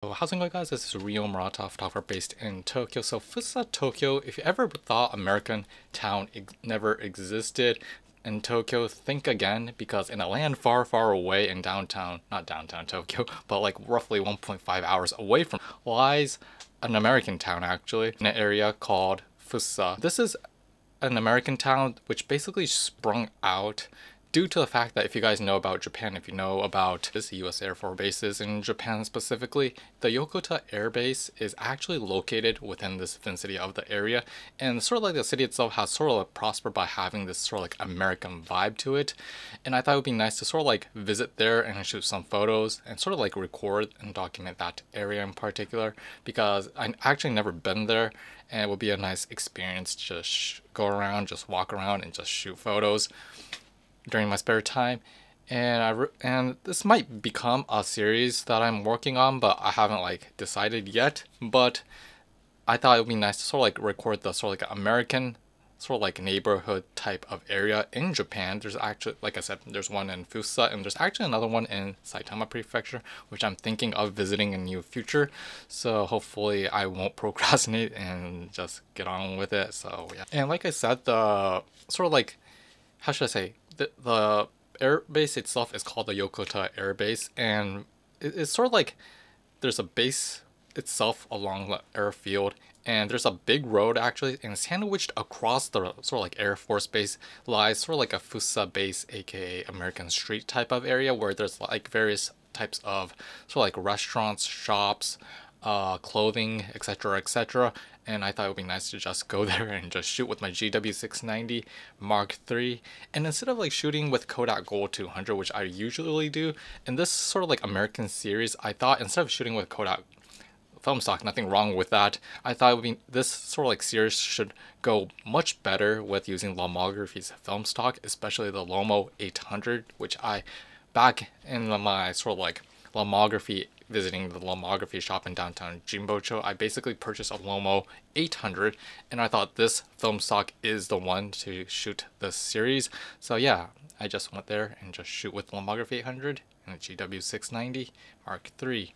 So how's it going, guys? This is Ryo Murata, photographer based in Tokyo. So Fussa, Tokyo, if you ever thought American town never existed in Tokyo, think again, because in a land far, far away in downtown, not downtown Tokyo, but like roughly 1.5 hours away from, lies an American town actually, in an area called Fussa. This is an American town which basically sprung out due to the fact that if you guys know about Japan, if you know about this US Air Force bases in Japan specifically, the Yokota Air Base is actually located within this vicinity of the area, and sort of like the city itself has sort of like prospered by having this sort of like American vibe to it. And I thought it would be nice to sort of like visit there and shoot some photos and sort of like record and document that area in particular, because I actually never been there, and it would be a nice experience to just go around, just walk around and just shoot photos during my spare time. And this might become a series that I'm working on, but I haven't like decided yet. But I thought it would be nice to sort of like record the sort of like American sort of like neighborhood type of area in Japan. There's actually, like I said, there's one in Fussa, and there's actually another one in Saitama Prefecture, which I'm thinking of visiting in the near future. So hopefully I won't procrastinate and just get on with it. So yeah. And like I said, the sort of like, how should I say, the air base itself is called the Yokota Air Base, and it's sort of like there's a base itself along the airfield, and there's a big road actually, and sandwiched across the sort of like Air Force Base lies sort of like a Fussa base, aka American Street type of area, where there's like various types of sort of like restaurants, shops, clothing, etc, etc. And I thought it would be nice to just go there and just shoot with my GW690 Mark III. And instead of like shooting with Kodak Gold 200, which I usually do, in this sort of like American series, I thought instead of shooting with Kodak film stock, nothing wrong with that, I thought it would be, this sort of like series should go much better with using Lomography's film stock, especially the Lomo 800, which I, back in my sort of like Lomography, visiting the Lomography shop in downtown Jimbocho, I basically purchased a Lomo 800, and I thought this film stock is the one to shoot this series. So yeah, I just went there and just shoot with Lomography 800 and a GW690 Mark III.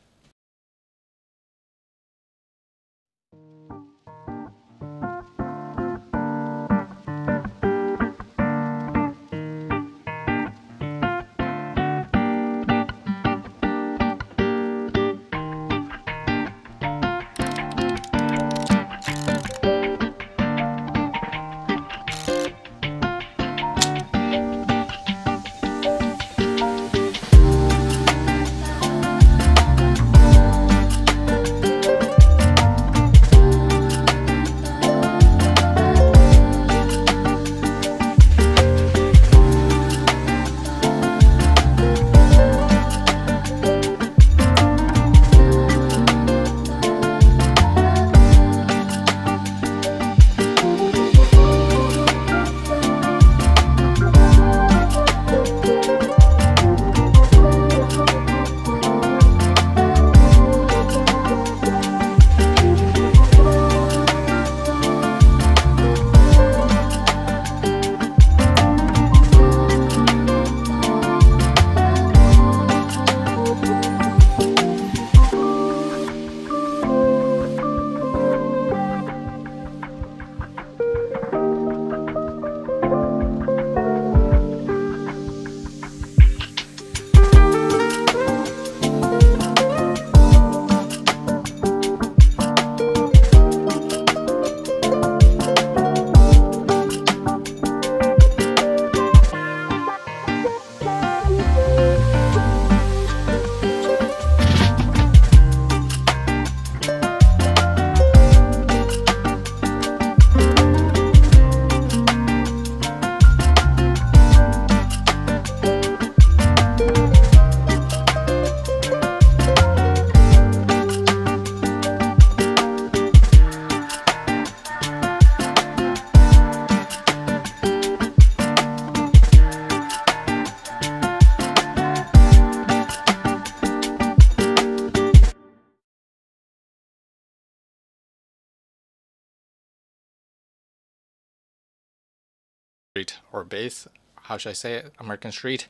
Street or base, how should I say it, American Street.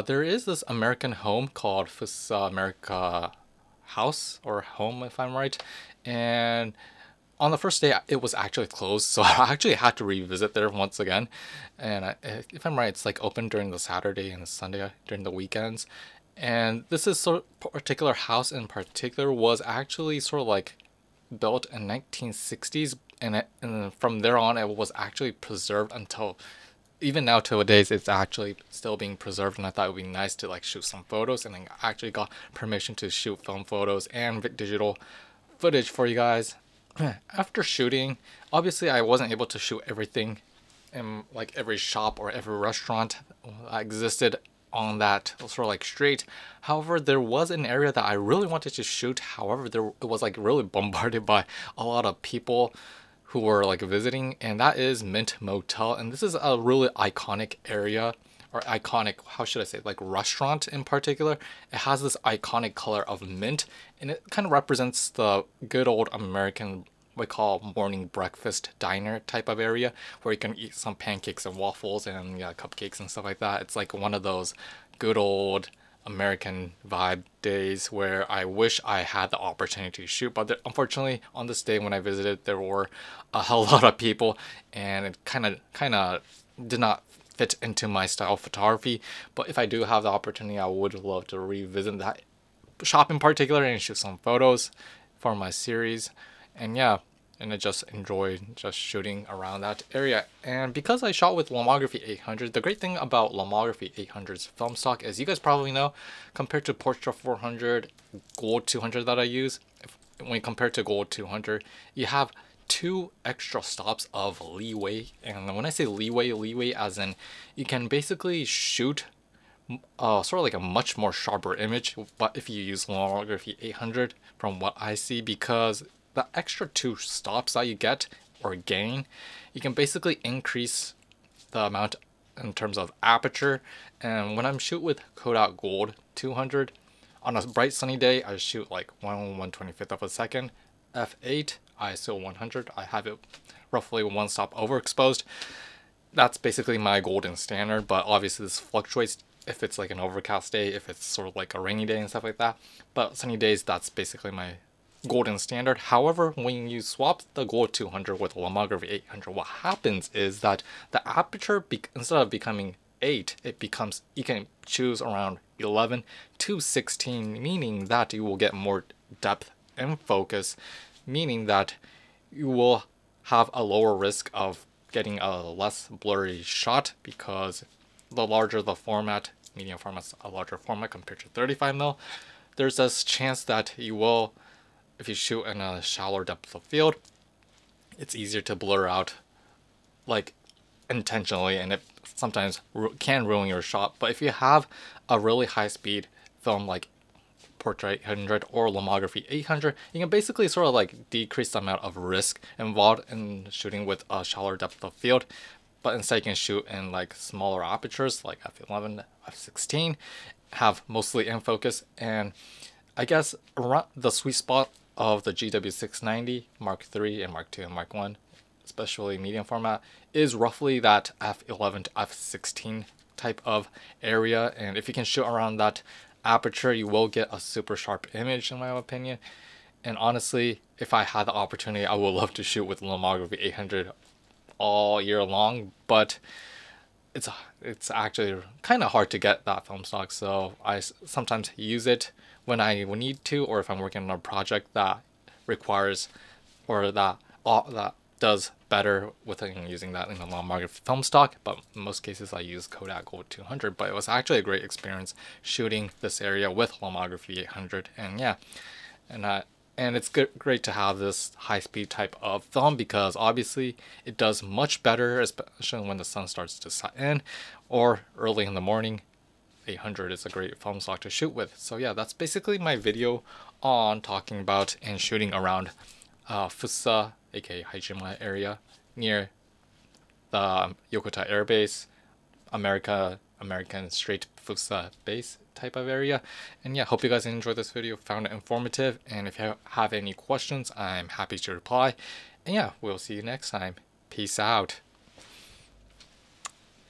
There is this American home called Fussa America house or home, if I'm right. And on the first day, it was actually closed, so I actually had to revisit there once again. And if I'm right, it's like open during the Saturday and the Sunday during the weekends. And this is sort of particular house in particular was actually sort of like built in 1960s, and from there on, it was actually preserved until even now nowadays. It's actually still being preserved, and I thought it would be nice to like shoot some photos, and then actually got permission to shoot film photos and digital footage for you guys. After shooting, obviously I wasn't able to shoot everything in like every shop or every restaurant that existed on that sort of like street. However, there was an area that I really wanted to shoot. However, it was like really bombarded by a lot of people who were like visiting, and that is Mint Motel. And this is a really iconic area, or iconic, how should I say, like restaurant in particular. It has this iconic color of mint, and it kind of represents the good old American, we call morning breakfast diner type of area, where you can eat some pancakes and waffles and yeah, cupcakes and stuff like that. It's like one of those good old American vibe days where I wish I had the opportunity to shoot, but unfortunately on this day when I visited, there were a hell lot of people, and it kind of did not fit into my style of photography. But if I do have the opportunity, I would love to revisit that shop in particular and shoot some photos for my series. And yeah, and I just enjoyed just shooting around that area. And because I shot with Lomography 800, the great thing about Lomography 800's film stock is, you guys probably know, compared to Portra 400, Gold 200 that I use, when compared to Gold 200, you have 2 extra stops of leeway. And when I say leeway as in you can basically shoot sort of like a much more sharper image, but if you use Lomography 800, from what I see, because the extra 2 stops that you get or gain, you can basically increase the amount in terms of aperture. And when I'm shoot with Kodak Gold 200, on a bright sunny day, I shoot like 1/125th of a second, f8, ISO 100. I have it roughly 1 stop overexposed. That's basically my golden standard, but obviously this fluctuates if it's like an overcast day, if it's sort of like a rainy day and stuff like that. But sunny days, that's basically my golden standard. However, when you swap the Gold 200 with Lomography 800, what happens is that the aperture, instead of becoming 8, it becomes, you can choose around 11 to 16, meaning that you will get more depth and focus, meaning that you will have a lower risk of getting a less blurry shot, because the larger the format, medium format's a larger format compared to 35mm, there's this chance that you will, if you shoot in a shallower depth of field, it's easier to blur out like intentionally, and it sometimes can ruin your shot. But if you have a really high speed film like Portra 800 or Lomography 800, you can basically sort of like decrease the amount of risk involved in shooting with a shallower depth of field. But instead you can shoot in like smaller apertures like f11, f16, have mostly in focus. And I guess around the sweet spot of the GW690 Mark III and Mark II and Mark I, especially medium format, is roughly that f11 to f16 type of area. And if you can shoot around that aperture, you will get a super sharp image, in my opinion. And honestly, if I had the opportunity, I would love to shoot with Lomography 800 all year long, but it's actually kind of hard to get that film stock, so I sometimes use it when I need to, or if I'm working on a project that requires, or that does better with using that in the Lomography film stock. But in most cases I use Kodak Gold 200. But it was actually a great experience shooting this area with Lomography 800. And yeah, and it's great to have this high-speed type of film, because obviously it does much better, especially when the sun starts to set in or early in the morning. 800 is a great film stock to shoot with. So yeah, that's basically my video on talking about and shooting around Fussa, aka Hajima area, near the Yokota Air Base, American Straight Fussa base type of area. And yeah, hope you guys enjoyed this video, found it informative, and if you have any questions, I'm happy to reply. And yeah, we'll see you next time. Peace out.